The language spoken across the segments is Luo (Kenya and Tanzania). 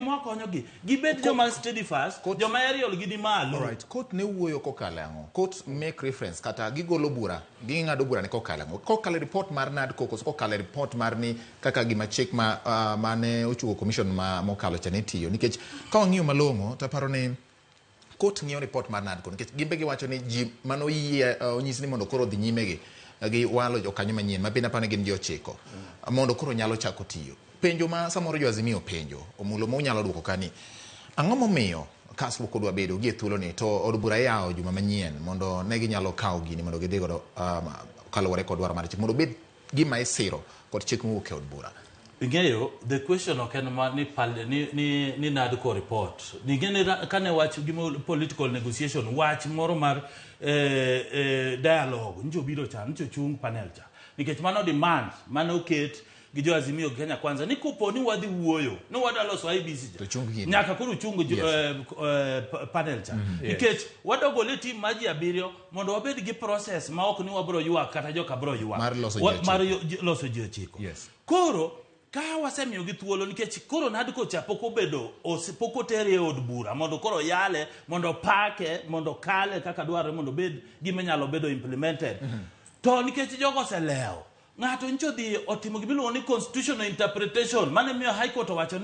joma konyogi gibed joma steady fast joma aerial gidi malo. Alright, court ne wuoyo kokalo ang'o? Court make reference kata gigolo bura, ging'ado bura ne kokalo ang'o? Kokalo report mar NADCO koso kokalo report mar ni kaka gima chik mane ochuo commission mokalo cha ne tiyo, nikech ka wang'iyo malong'o to aparo ni court ng'iyo report mar NADCO nikech gimbe giwacho ni ji mano yie onyis ni mondo koro dhi nyime gi walo jokanyo manyien mabende apani gin ji 9 mondo koro nyalo chako tiyo. Penjo ma samoro jo Azimio penjo Omullo mo nyalo duoko kani ang'o momiyo kas kodwa bedo gi thuolo ni to od bura yawo juma manyien mondo ne ginyalo kawo gini mondo gidhi godo kaluwore kod dwaro mar chik mondo bed gima isiro kod chik mowuok e od bura. Ing'eyo, the question ok en ma ni NADCO report. Ning'eni kane wach gimo political negotiation, wach moro mar dialogue, njo biro cha, njo chung panel cha. Nikech mano demand, mano oket gi jo Azimio Kenya Kwanza, ni kupo ni wadhi wuoyo, ni wadaloso IEBC cha. Nyaka kuru chungo panel cha. Nikech wadogole team maji abirio, mondo wabed gi process ma ok ni wabro yuak kata joka bro yuak. Mar loso ji 9. Yes. Koro ka wasemiyo gi thuolo nikech koro NADCO cha poko bedo poko tere od bura mondo koro yale mondo pake mondo kale kaka dwaro mondo bed gima nyalo bedo implemented. To nikech jogo seleo ng'ato ncho dhi otimo gimiluongo ni constitutional interpretation mane miyo high court owacho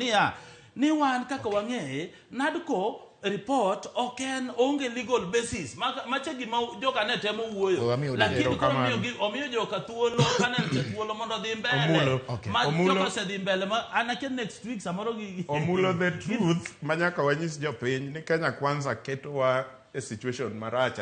ni wan kaka wang'eye NADCO report oken onge legal basis mache gima joka ne temo wuoyo lakini koro omiyo joka thuolo kanel thuolo mondo dhi mbele joka se dhi mbele anakia next week samoro gi Omullo the truth manyaka wanyis jopiny ni Kenya Kwanza ketowa a situation marach